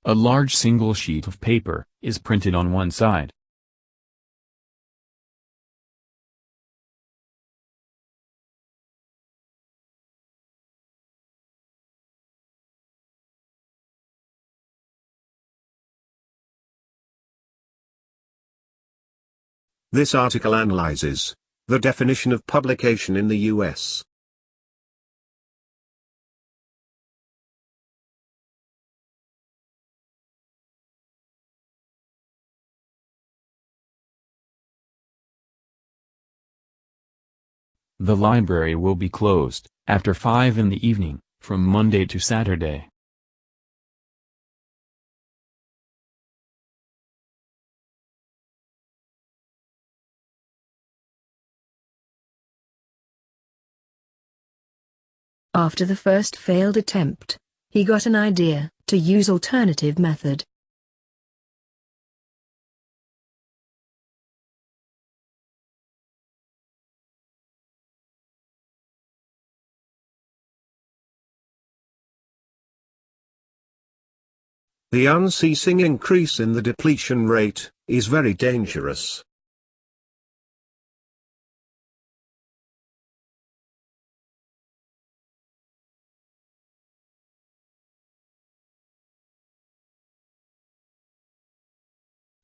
A large single sheet of paper is printed on one side. This article analyzes the definition of publication in the U.S. The library will be closed after 5 in the evening, from Monday to Saturday. After the first failed attempt, he got an idea to use alternative method. The unceasing increase in the depletion rate is very dangerous.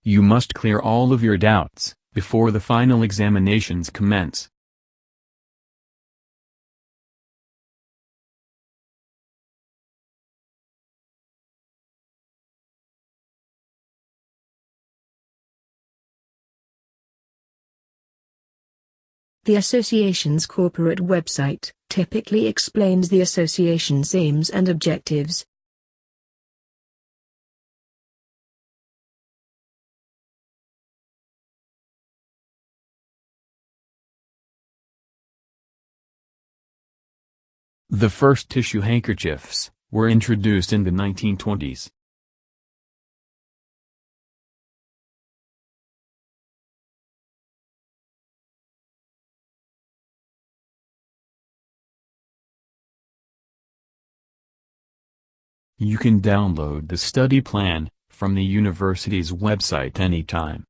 You must clear all of your doubts before the final examinations commence. The association's corporate website typically explains the association's aims and objectives. The first tissue handkerchiefs were introduced in the 1920s. You can download the study plan from the university's website anytime.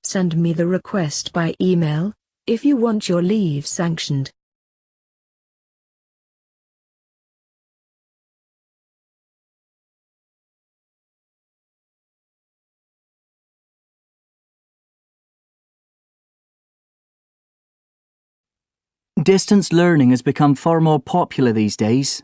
Send me the request by email, if you want your leave sanctioned. Distance learning has become far more popular these days.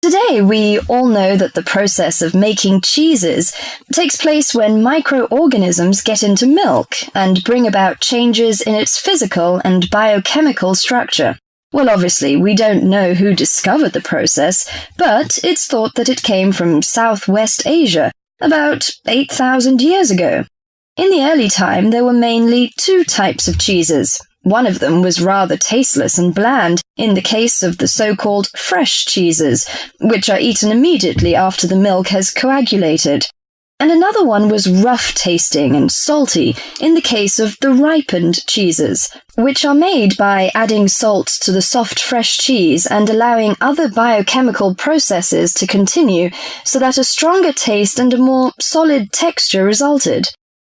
Today, we all know that the process of making cheeses takes place when microorganisms get into milk and bring about changes in its physical and biochemical structure. Well, obviously, we don't know who discovered the process, but it's thought that it came from Southwest Asia, about 8,000 years ago. In the early time, there were mainly two types of cheeses. One of them was rather tasteless and bland, in the case of the so-called fresh cheeses, which are eaten immediately after the milk has coagulated. And another one was rough-tasting and salty, in the case of the ripened cheeses, which are made by adding salt to the soft fresh cheese and allowing other biochemical processes to continue so that a stronger taste and a more solid texture resulted.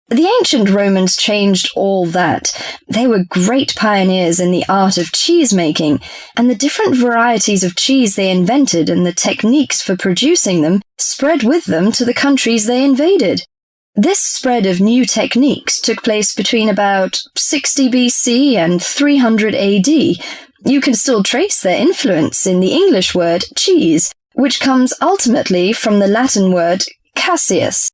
The ancient Romans changed all that. They were great pioneers in the art of cheese-making, and the different varieties of cheese they invented and the techniques for producing them spread with them to the countries they invaded. This spread of new techniques took place between about 60 BC and 300 AD. You can still trace their influence in the English word cheese, which comes ultimately from the Latin word caseus.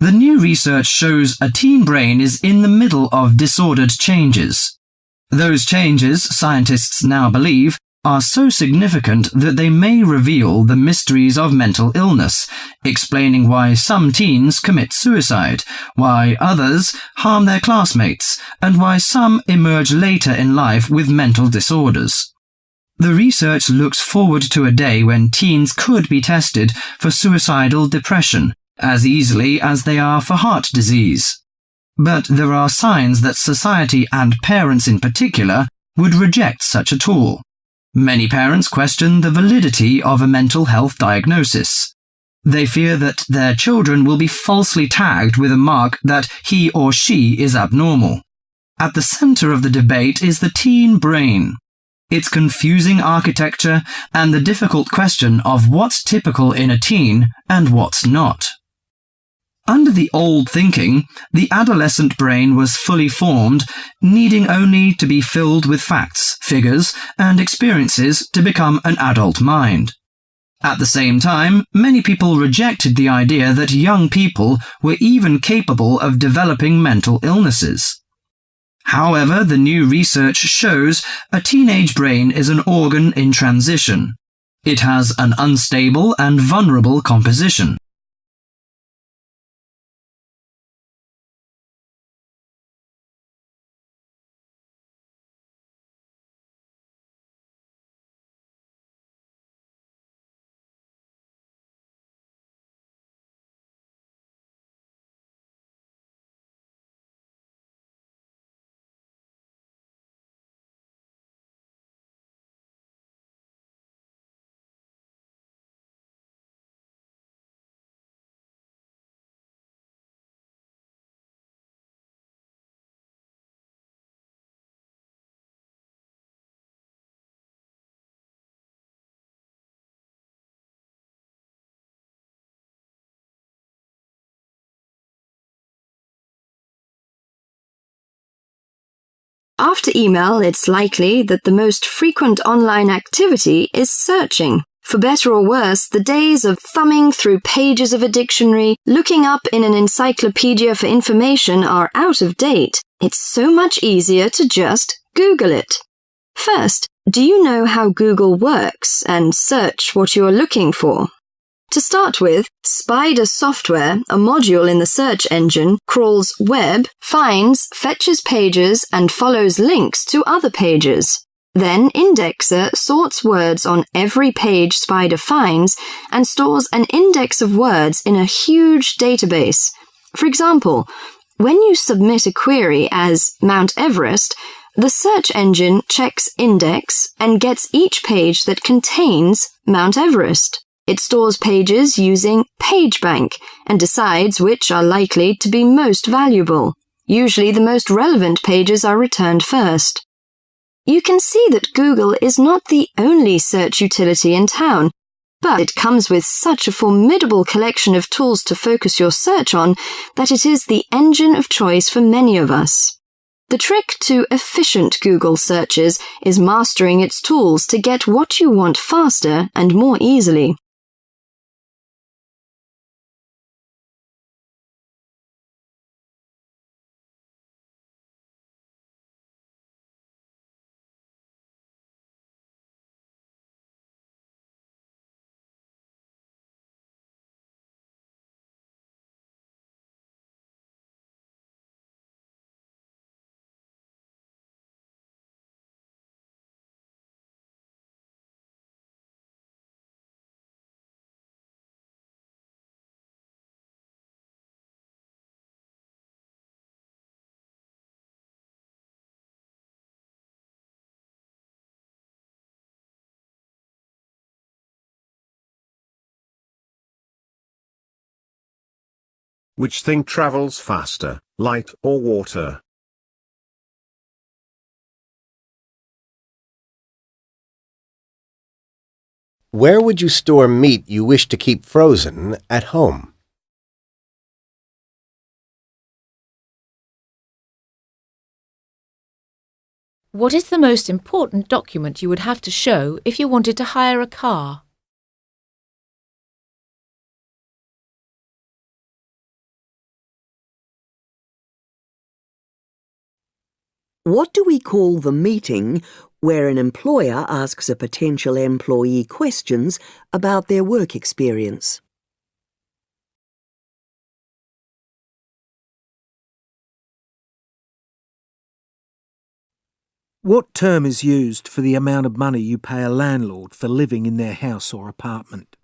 The new research shows a teen brain is in the middle of disordered changes. Those changes, scientists now believe, are so significant that they may reveal the mysteries of mental illness, explaining why some teens commit suicide, why others harm their classmates, and why some emerge later in life with mental disorders. The research looks forward to a day when teens could be tested for suicidal depression, as easily as they are for heart disease. But there are signs that society and parents in particular would reject such a tool. Many parents question the validity of a mental health diagnosis. They fear that their children will be falsely tagged with a mark that he or she is abnormal. At the center of the debate is the teen brain, its confusing architecture, and the difficult question of what's typical in a teen and what's not. Under the old thinking, the adolescent brain was fully formed, needing only to be filled with facts, figures, and experiences to become an adult mind. At the same time, many people rejected the idea that young people were even capable of developing mental illnesses. However, the new research shows a teenage brain is an organ in transition. It has an unstable and vulnerable composition. After email, it's likely that the most frequent online activity is searching. For better or worse, the days of thumbing through pages of a dictionary, looking up in an encyclopedia for information are out of date. It's so much easier to just Google it. First, do you know how Google works and search what you're looking for? To start with, Spider software, a module in the search engine, crawls web, finds, fetches pages, and follows links to other pages. Then Indexer sorts words on every page Spider finds and stores an index of words in a huge database. For example, when you submit a query as Mount Everest, the search engine checks index and gets each page that contains Mount Everest. It stores pages using PageBank and decides which are likely to be most valuable. Usually the most relevant pages are returned first. You can see that Google is not the only search utility in town, but it comes with such a formidable collection of tools to focus your search on that it is the engine of choice for many of us. The trick to efficient Google searches is mastering its tools to get what you want faster and more easily. Which thing travels faster, light or water? Where would you store meat you wish to keep frozen at home? What is the most important document you would have to show if you wanted to hire a car? What do we call the meeting where an employer asks a potential employee questions about their work experience? What term is used for the amount of money you pay a landlord for living in their house or apartment?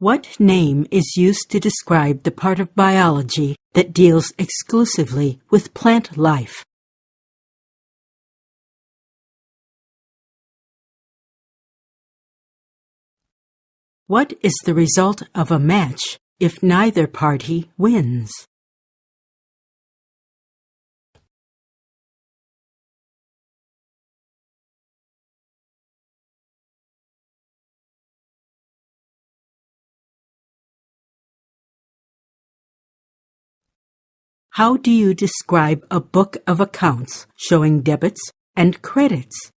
What name is used to describe the part of biology that deals exclusively with plant life? What is the result of a match if neither party wins? How do you describe a book of accounts showing debits and credits?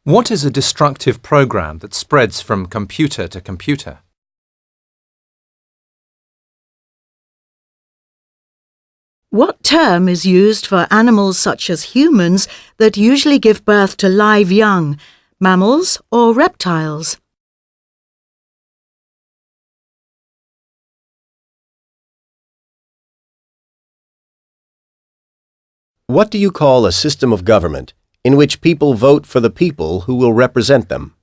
What is a destructive program that spreads from computer to computer? What term is used for animals such as humans that usually give birth to live young, mammals or reptiles? What do you call a system of government in which people vote for the people who will represent them?